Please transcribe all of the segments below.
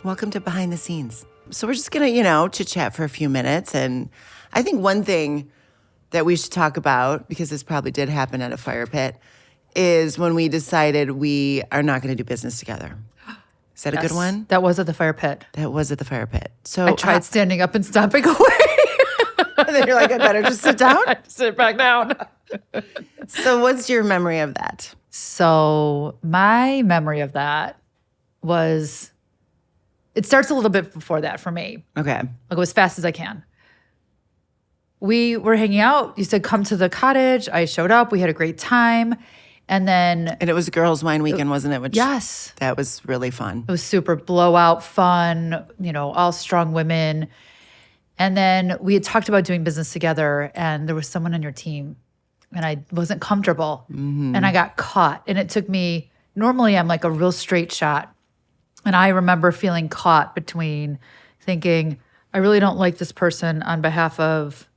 Welcome to Behind the Scenes. So we're just going to, chit-chat for a few minutes. And I think one thing that we should talk about, because this probably did happen at a fire pit, is when we decided we are not going to do business together. Is that a good one? That was at the fire pit. That was at the fire pit. So I tried standing up and stomping away. And then you're like, I better just sit down? Sit back down. So what's your memory of that? So my memory of that was, it starts a little bit before that for me. Okay. I'll go as fast as I can. We were hanging out. You said, come to the cottage. I showed up. We had a great time. And it was girls' wine weekend, wasn't it? Yes. That was really fun. It was super blowout fun, all strong women. And then we had talked about doing business together, and there was someone on your team, and I wasn't comfortable. Mm-hmm. And I got caught. And it took me, normally I'm like a real straight shot. And I remember feeling caught between thinking, I really don't like this person on behalf of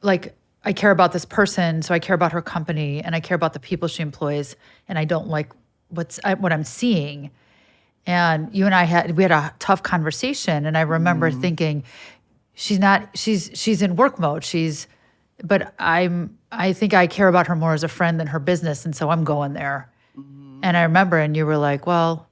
like, I care about this person, so I care about her company, and I care about the people she employs, and I don't like what I'm seeing. And you and I had a tough conversation, and I remember thinking, she's in work mode. But I think I care about her more as a friend than her business, and so I'm going there. Mm-hmm. And I remember, and you were like, well,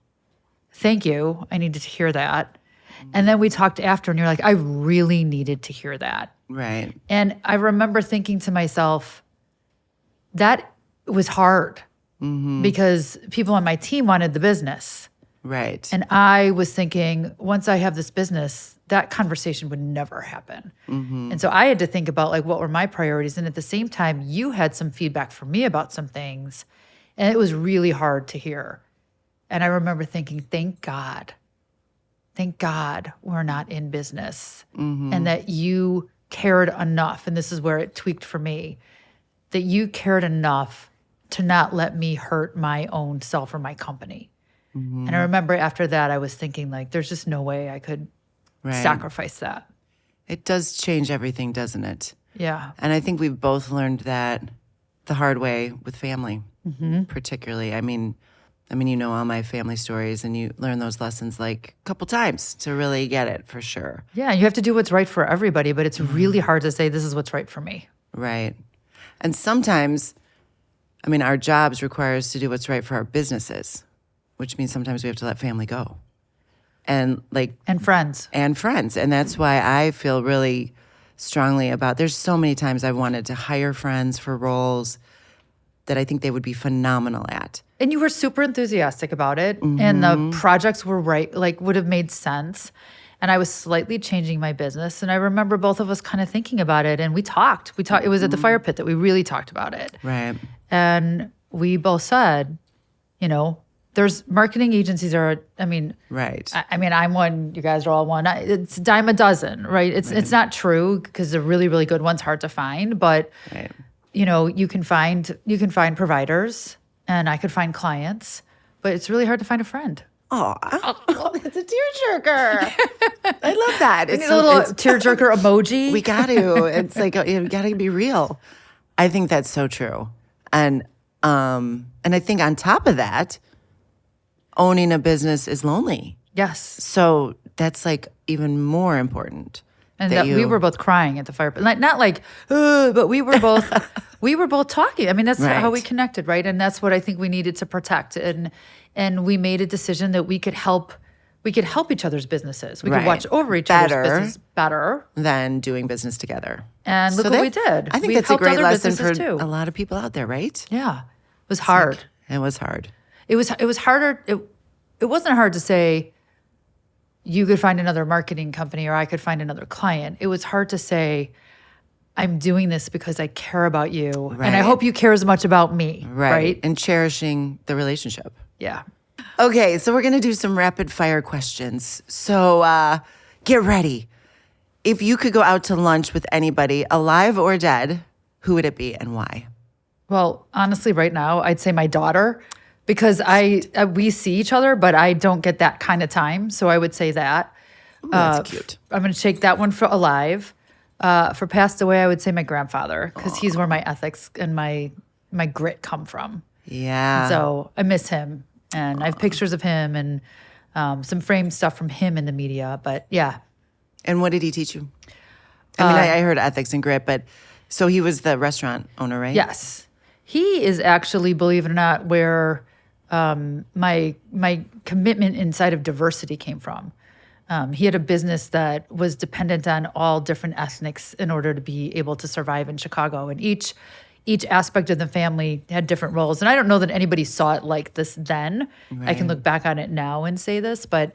thank you. I needed to hear that. Mm-hmm. And then we talked after, and you're like, I really needed to hear that. Right. And I remember thinking to myself, that was hard because people on my team wanted the business. Right. And I was thinking, once I have this business, that conversation would never happen. Mm-hmm. And so I had to think about like, what were my priorities? And at the same time, you had some feedback from me about some things, and it was really hard to hear. And I remember thinking, thank God we're not in business, and that you cared enough, and this is where it tweaked for me, that you cared enough to not let me hurt my own self or my company. Mm-hmm. And I remember after that, I was thinking like, there's just no way I could sacrifice that. It does change everything, doesn't it? Yeah. And I think we've both learned that the hard way with family, particularly. I mean, all my family stories, and you learn those lessons like a couple times to really get it, for sure. Yeah, you have to do what's right for everybody, but it's really hard to say this is what's right for me. Right. And sometimes, our jobs require us to do what's right for our businesses, which means sometimes we have to let family go. And friends. And friends. And that's why I feel really strongly about, there's so many times I've wanted to hire friends for roles that I think they would be phenomenal at. And you were super enthusiastic about it, and the projects were right, like would have made sense. And I was slightly changing my business, and I remember both of us kind of thinking about it, and we talked. It was at the fire pit that we really talked about it. Right. And we both said, there's marketing agencies right. I'm one, you guys are all one. It's a dime a dozen, right? It's not true, because the really, really good one's hard to find, but you can find providers, and I could find clients, but it's really hard to find a friend. Oh, it's a tearjerker. I love that. It's a little tearjerker emoji. We got to. It's like, you got to be real. I think that's so true. And I think on top of that, owning a business is lonely. Yes. So that's like even more important. And that we were both crying at the fire pit. Not like, but we were both talking. That's how we connected, right? And that's what I think we needed to protect. And we made a decision that we could help each other's businesses. We could watch over each other's business better than doing business together. And look what we did. I think that's a great lesson for a lot of people out there, right? Yeah. It was hard. It was hard. It was harder. It wasn't hard to say, you could find another marketing company or I could find another client. It was hard to say, I'm doing this because I care about you. Right. And I hope you care as much about me. Right. And cherishing the relationship. Yeah. Okay, so we're going to do some rapid fire questions. So get ready. If you could go out to lunch with anybody, alive or dead, who would it be and why? Well, honestly, right now, I'd say my daughter. Because we see each other, but I don't get that kind of time. So I would say that. Ooh, that's cute. I'm going to take that one for alive. For passed away, I would say my grandfather, because he's where my ethics and my grit come from. Yeah. So I miss him, and I have pictures of him, and some framed stuff from him in the media. But yeah. And what did he teach you? I mean, I heard ethics and grit, but so he was the restaurant owner, right? Yes. He is actually, believe it or not, where my commitment inside of diversity came from. He had a business that was dependent on all different ethnics in order to be able to survive in Chicago. And each aspect of the family had different roles. And I don't know that anybody saw it like this then. Right. I can look back on it now and say this, but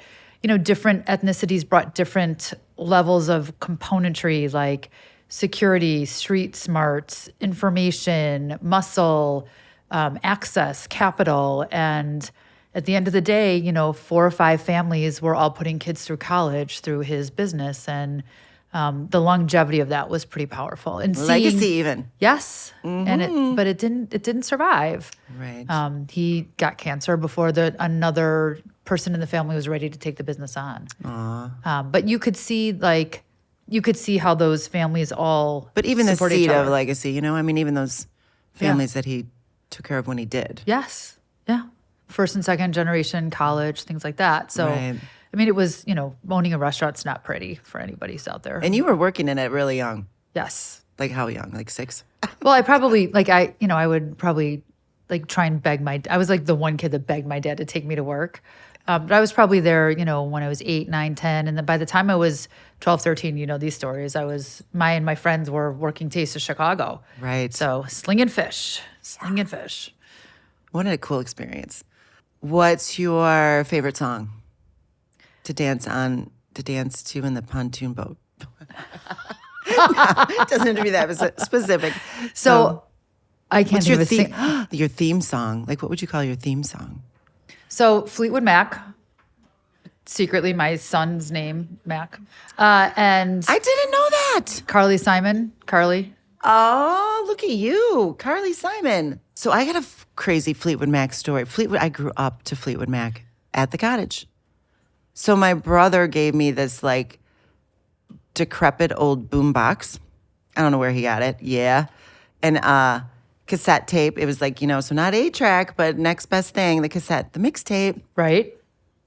different ethnicities brought different levels of componentry, like security, street smarts, information, muscle, access, capital. And at the end of the day, 4 or 5 families were all putting kids through college through his business. And the longevity of that was pretty powerful. And legacy even. Yes. And but it didn't survive. Right. He got cancer before another person in the family was ready to take the business on. But you could see how those families all But even the support seed each other. of legacy, I mean, even those families that he took care of when he did. Yes. Yeah. First and second generation, college, things like that. So, Right. I mean, it was, owning a restaurant's not pretty for anybody who's out there. And you were working in it really young. Yes. Like how young? Like 6? Well, I probably, I would probably try and beg I was like the one kid that begged my dad to take me to work. But I was probably there, when I was 8, 9, 10. And then by the time I was 12, 13, these stories, my friends were working Taste of Chicago. Right. So slinging fish. What a cool experience. What's your favorite song to dance to in the pontoon boat? It doesn't have to be that specific. So I can't what's your think of theme? Your theme song. Like, what would you call your theme song? So Fleetwood Mac, secretly my son's name, Mac. And I didn't know that. Carly Simon. Oh, look at you, Carly Simon. So I got a crazy Fleetwood Mac story. I grew up to Fleetwood Mac at the cottage. So my brother gave me this like decrepit old boombox. I don't know where he got it. Yeah. And cassette tape. It was like, so not 8-track, but next best thing, the cassette, the mixtape. Right.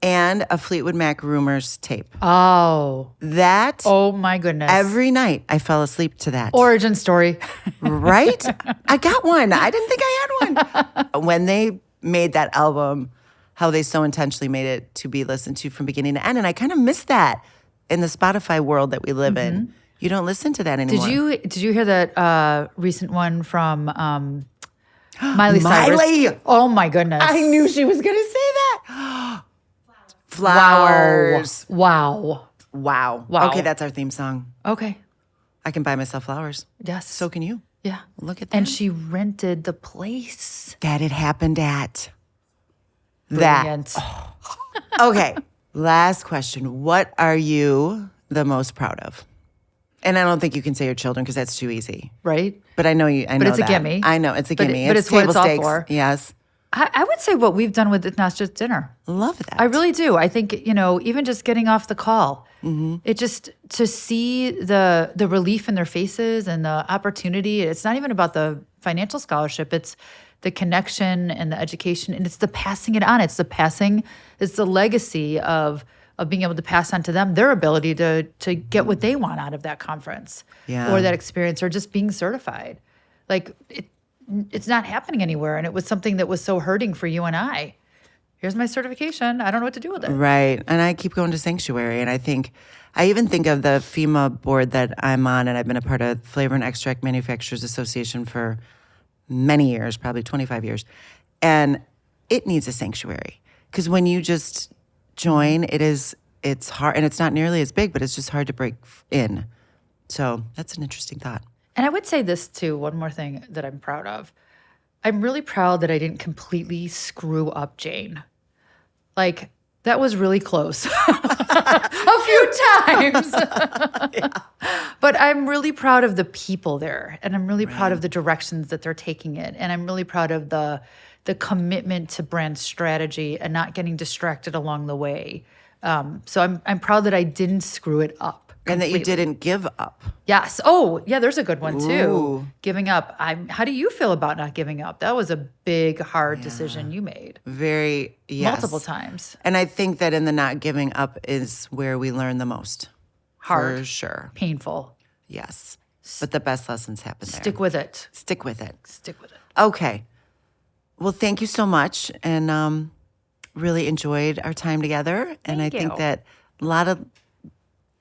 And a Fleetwood Mac Rumors tape. Oh. That. Oh my goodness. Every night I fell asleep to that. Origin story. Right? I got one. I didn't think I had one. When they made that album, how they so intentionally made it to be listened to from beginning to end. And I kind of miss that in the Spotify world that we live in. You don't listen to that anymore. Did you hear that recent one from Miley Cyrus? Miley! Oh my goodness. I knew she was going to say that. Flowers. Wow. Okay, that's our theme song. Okay. I can buy myself flowers. Yes. So can you. Yeah. Look at that. And she rented the place. That it happened at. Brilliant. That. Okay. Last question. What are you the most proud of? And I don't think you can say your children because that's too easy. Right? But I know you. I know it's that. A gimme. I know it's a gimme. But it's what table it's all stakes. for. Yes. I would say what we've done with It's Not Just Dinner. Love that. I really do. I think, even just getting off the call, it just to see the relief in their faces and the opportunity. It's not even about the financial scholarship. It's the connection and the education, and it's the passing it on. It's the legacy of being able to pass on to them their ability to get what they want out of that conference or that experience or just being certified. Like it's not happening anywhere. And it was something that was so hurting for you and I. Here's my certification. I don't know what to do with it. Right. And I keep going to Sanctuary. And I even think of the FEMA board that I'm on, and I've been a part of Flavor and Extract Manufacturers Association for many years, probably 25 years. And it needs a sanctuary. Because when you just join, it's hard, and it's not nearly as big, but it's just hard to break in. So that's an interesting thought. And I would say this too, one more thing that I'm proud of. I'm really proud that I didn't completely screw up Jayne. Like, that was really close a few times. But I'm really proud of the people there. And I'm really proud of the directions that they're taking it. And I'm really proud of the commitment to brand strategy and not getting distracted along the way. So I'm proud that I didn't screw it up. And that you completely. didn't give up. Yes. Oh, yeah, there's a good one too. Ooh. Giving up. How do you feel about not giving up? That was a big, hard decision you made Very, yes. multiple times. And I think that in the not giving up is where we learn the most. Hard. For sure. Painful. Yes. But the best lessons happen there. Stick with it. Stick with it. Stick with it. Okay. Well, thank you so much. And really enjoyed our time together. And I think you. that a lot of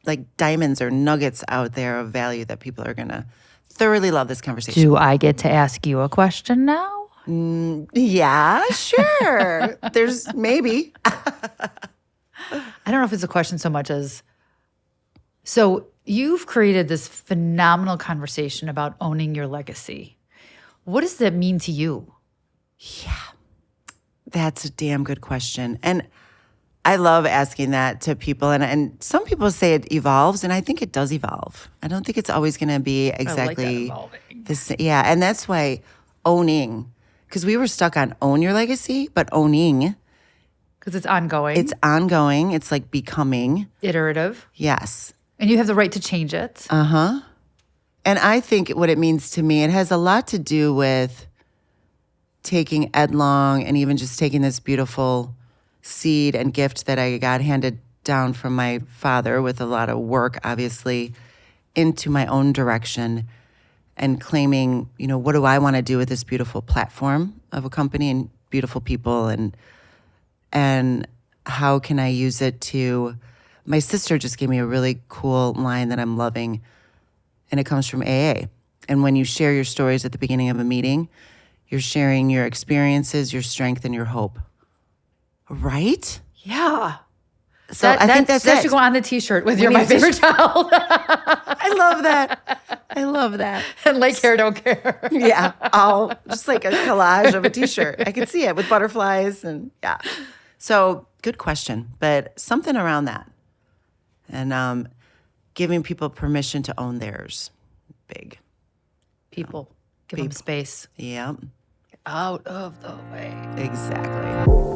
like diamonds or nuggets out there of value that people are going to thoroughly love this conversation. Do I get to ask you a question now? Yeah, sure. There's maybe. I don't know if it's a question so much as, so you've created this phenomenal conversation about owning your legacy. What does that mean to you? That's a damn good question. And I love asking that to people. And some people say it evolves, and I think it does evolve. I don't think it's always going to be exactly evolving. the same. Yeah, and that's why owning, because we were stuck on own your legacy, but owning, Because it's ongoing. it's ongoing. It's like becoming. iterative. Yes. And you have the right to change it. And I think what it means to me, it has a lot to do with taking Edlong and even just taking this beautiful seed and gift that I got handed down from my father with a lot of work, obviously, into my own direction and claiming, what do I want to do with this beautiful platform of a company and beautiful people and how can I use it to, my sister just gave me a really cool line that I'm loving, and it comes from AA. And when you share your stories at the beginning of a meeting, you're sharing your experiences, your strength, and your hope. Right? Yeah. So I think that's that it. should go on the T-shirt with We "You're my need to- favorite child." I love that. I love that. And like care, don't care. Yeah. All just like a collage of a T-shirt. I could see it with butterflies and yeah. So good question, but something around that. And giving people permission to own theirs. Big. People, give them space. Yep. Out of the way. Exactly.